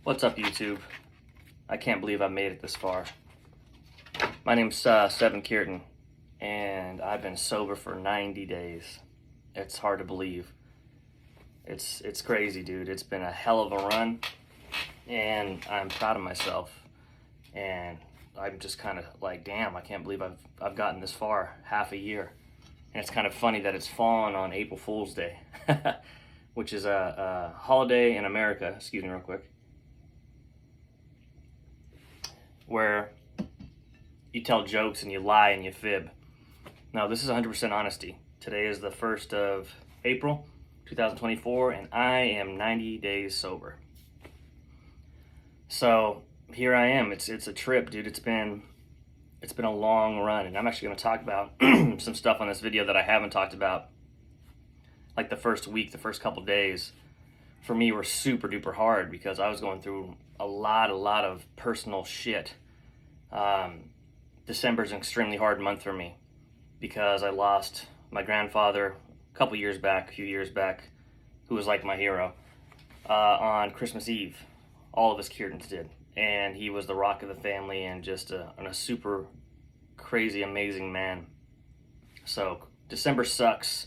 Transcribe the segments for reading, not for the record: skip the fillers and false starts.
What's up, YouTube? I can't believe I made it this far. My name's Seven Kierton, and I've been sober for 90 days. It's hard to believe. It's crazy, dude. It's been a hell of a run, and I'm proud of myself. And I'm just kind of like, damn, I can't believe I've gotten this far, half a year. And it's kind of funny that it's fallen on April Fool's Day, which is a holiday in America. Excuse me, real quick. Where you tell jokes and you lie and you fib. Now, this is 100% honesty. Today is the 1st of April, 2024, and I am 90 days sober. So here I am. It's a trip, dude. It's been a long run, and I'm actually going to talk about some stuff on this video that I haven't talked about. Like the first week, the first couple days, for me were super duper hard because I was going through a lot of personal shit. December's an extremely hard month for me because I lost my grandfather a few years back, who was like my hero, on Christmas Eve. All of us Kiertons did. And he was the rock of the family and just a super crazy, amazing man. So December sucks.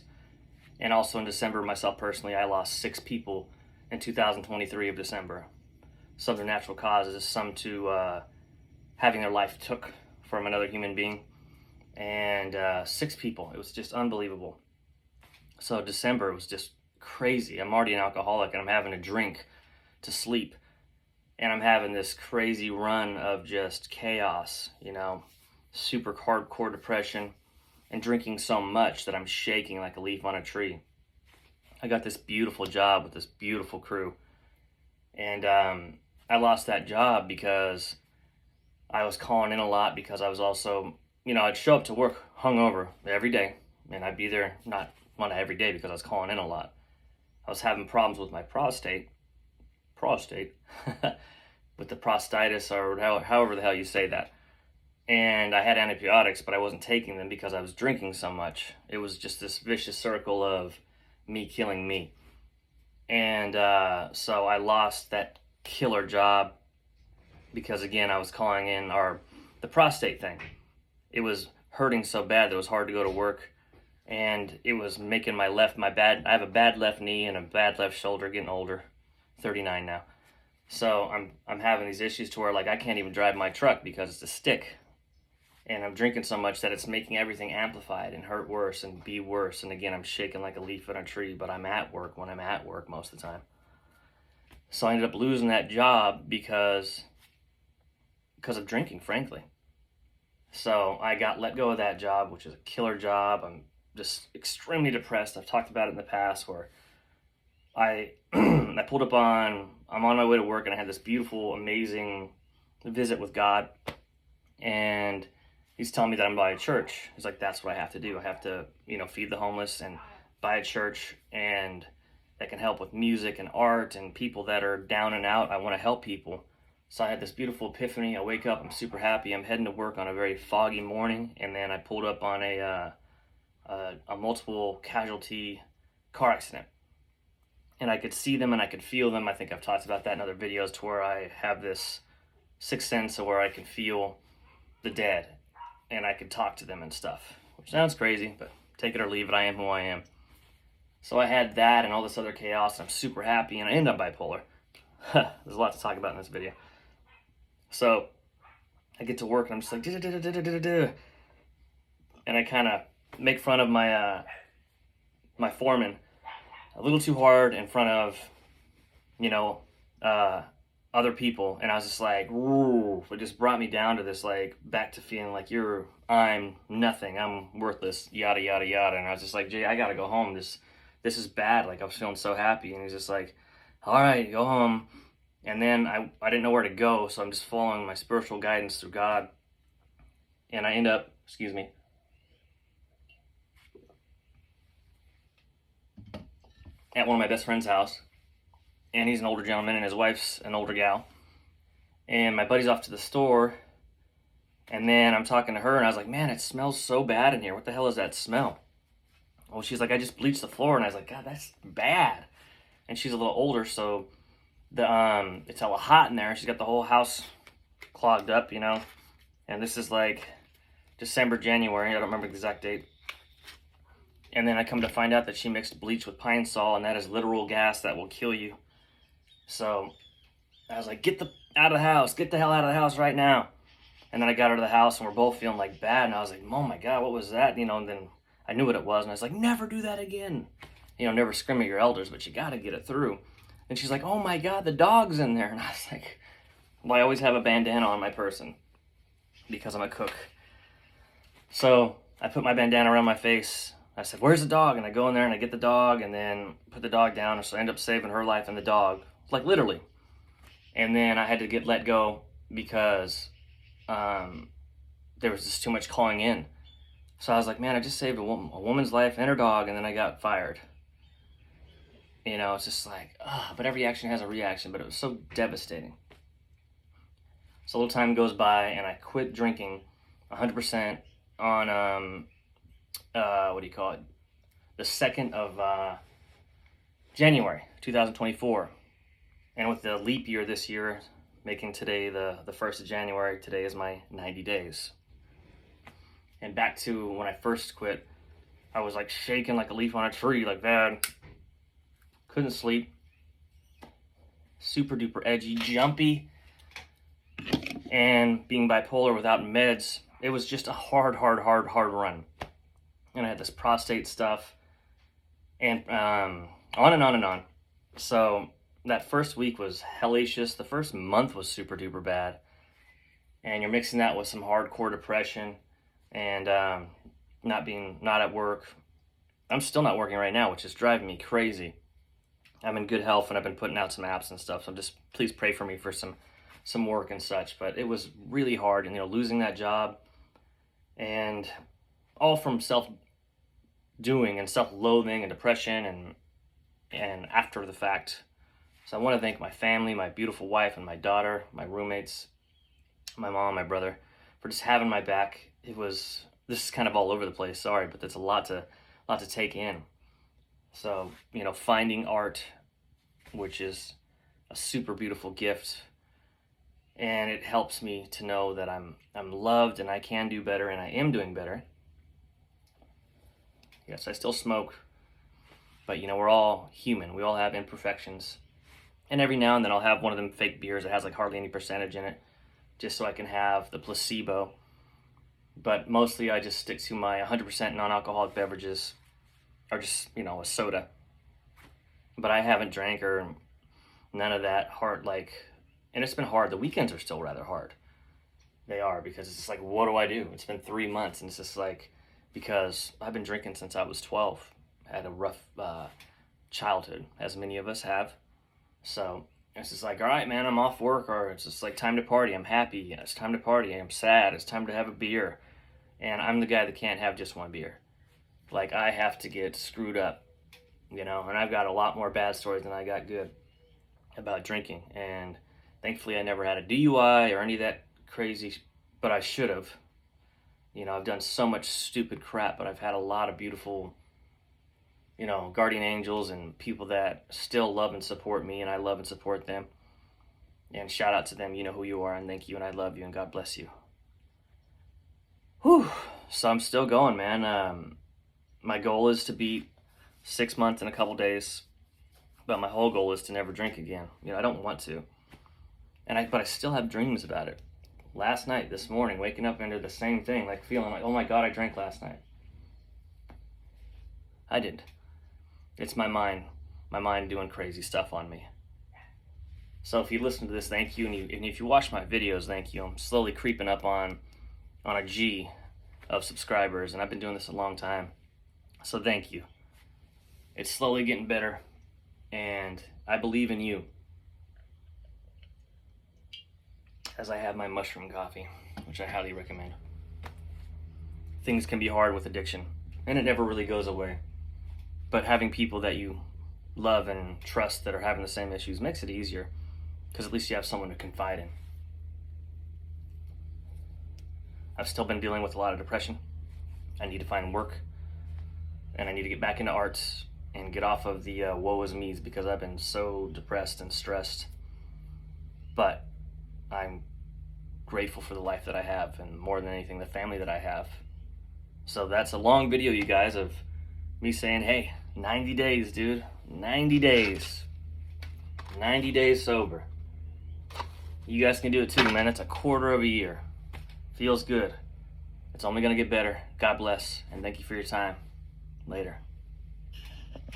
And also in December, myself personally, I lost 6 people in 2023 of December. Some to natural causes, some to having their life took from another human being. And 6 people. It was just unbelievable. So December was just crazy. I'm already an alcoholic and I'm having a drink to sleep. And I'm having this crazy run of just chaos, super hardcore depression, and drinking so much that I'm shaking like a leaf on a tree. I got this beautiful job with this beautiful crew. And I lost that job because I was calling in a lot because I was also, I'd show up to work hungover every day. And I'd be there, not every day because I was calling in a lot. I was having problems with my prostate, with the prostatitis or however the hell you say that. And I had antibiotics, but I wasn't taking them because I was drinking so much. It was just this vicious circle of me killing me. And so I lost that killer job because, again, I was calling in the prostate thing. It was hurting so bad that it was hard to go to work. And it was making I have a bad left knee and a bad left shoulder, getting older, 39 now. So I'm having these issues to where I can't even drive my truck because it's a stick. And I'm drinking so much that it's making everything amplified and hurt worse and be worse. And again, I'm shaking like a leaf in a tree, but I'm at work when I'm at work most of the time. So I ended up losing that job because of drinking, frankly. So I got let go of that job, which is a killer job. I'm just extremely depressed. I've talked about it in the past where I pulled up I'm on my way to work and I had this beautiful, amazing visit with God. And he's telling me that I'm by a church. He's like, that's what I have to do. I have to, feed the homeless and buy a church and that can help with music and art and people that are down and out. I want to help people. So I had this beautiful epiphany. I wake up, I'm super happy. I'm heading to work on a very foggy morning. And then I pulled up on a multiple casualty car accident. And I could see them and I could feel them. I think I've talked about that in other videos to where I have this sixth sense of where I can feel the dead and I can talk to them and stuff, which sounds crazy, but take it or leave it. I am who I am. So I had that and all this other chaos, and I'm super happy, and I end up bipolar. There's a lot to talk about in this video. So I get to work and I'm just like, and I kind of make fun of my my foreman a little too hard in front of, other people. And I was just like, ooh, it just brought me down to this, back to feeling like I'm nothing, I'm worthless, yada, yada, yada. And I was just like, Jay, I gotta go home. This is bad. I was feeling so happy. And he's just like, all right, go home. And then I didn't know where to go. So I'm just following my spiritual guidance through God. And I end up, at one of my best friend's house. And he's an older gentleman and his wife's an older gal. And my buddy's off to the store. And then I'm talking to her and I was like, man, it smells so bad in here. What the hell is that smell? Well, she's like, I just bleached the floor. And I was like, God, that's bad. And she's a little older, so it's hella hot in there. She's got the whole house clogged up, you know. And this is like December, January. I don't remember the exact date. And then I come to find out that she mixed bleach with Pine Sol, and that is literal gas that will kill you. So I was like, get the out of the house, get the hell out of the house right now. And then I got her to the house, and we're both feeling like bad. And I was like, oh my God, what was that? You know, and then I knew what it was, and I was like, never do that again. You know, never scream at your elders, but you got to get it through. And she's like, oh my God, the dog's in there. And I was like, well, I always have a bandana on my person because I'm a cook. So I put my bandana around my face. I said, where's the dog? And I go in there and I get the dog and then put the dog down. So I end up saving her life and the dog, like literally. And then I had to get let go because there was just too much calling in. So I was like, man, I just saved a woman's life and her dog, and then I got fired. You know, it's just like, but every action has a reaction, but it was so devastating. So a little time goes by, and I quit drinking 100% on, what do you call it? The 2nd of January, 2024. And with the leap year this year, making today the 1st of January, today is my 90 days. And back to when I first quit, I was like shaking like a leaf on a tree, like that. Couldn't sleep. Super duper edgy, jumpy. And being bipolar without meds, it was just a hard run. And I had this prostate stuff, and on and on and on. So that first week was hellacious. The first month was super duper bad. And you're mixing that with some hardcore depression and not at work. I'm still not working right now, which is driving me crazy. I'm in good health, and I've been putting out some apps and stuff. So just please pray for me for some work and such. But it was really hard, and you know, losing that job, and all from self-doing and self-loathing and depression and after the fact. So I want to thank my family, my beautiful wife and my daughter, my roommates, my mom, my brother, for just having my back. This is kind of all over the place, sorry, but that's a lot to take in. So, you know, finding art, which is a super beautiful gift, and it helps me to know that I'm loved and I can do better, and I am doing better. Yes, I still smoke, but you know, we're all human. We all have imperfections. And every now and then I'll have one of them fake beers that has like hardly any percentage in it, just so I can have the placebo. But mostly I just stick to my 100% non-alcoholic beverages, or just, you know, a soda. But I haven't drank or none of that hard, like, and it's been hard. The weekends are still rather hard. They are, because it's just like, what do I do? It's been 3 months, and it's just like, because I've been drinking since I was 12. I had a rough childhood, as many of us have. So it's just like, all right, man, I'm off work, or it's just like time to party. I'm happy. Yeah, it's time to party. I'm sad. It's time to have a beer. And I'm the guy that can't have just one beer. Like, I have to get screwed up, you know, and I've got a lot more bad stories than I got good about drinking. And thankfully I never had a DUI or any of that crazy, but I should have. You know, I've done so much stupid crap, but I've had a lot of beautiful, you know, guardian angels and people that still love and support me, and I love and support them. And shout out to them. You know who you are, and thank you, and I love you, and God bless you. Whew. So I'm still going, man. My goal is to beat 6 months in a couple days, but my whole goal is to never drink again. You know, I don't want to, but I still have dreams about it. Last night, this morning, waking up under the same thing, like feeling like, oh my God, I drank last night. I didn't. It's my mind doing crazy stuff on me. So if you listen to this, thank you, and if you watch my videos, thank you. I'm slowly creeping up on a G of subscribers, and I've been doing this a long time. So thank you. It's slowly getting better, and I believe in you. As I have my mushroom coffee, which I highly recommend. Things can be hard with addiction, and it never really goes away. But having people that you love and trust that are having the same issues makes it easier, because at least you have someone to confide in. I've still been dealing with a lot of depression. I need to find work, and I need to get back into arts and get off of the woe is me's, because I've been so depressed and stressed. but I'm grateful for the life that I have, and more than anything, the family that I have. So that's a long video, you guys, of me saying, hey, 90 days, dude. 90 days. 90 days sober. You guys can do it too, man. It's a quarter of a year. Feels good. It's only going to get better. God bless, and thank you for your time. Later.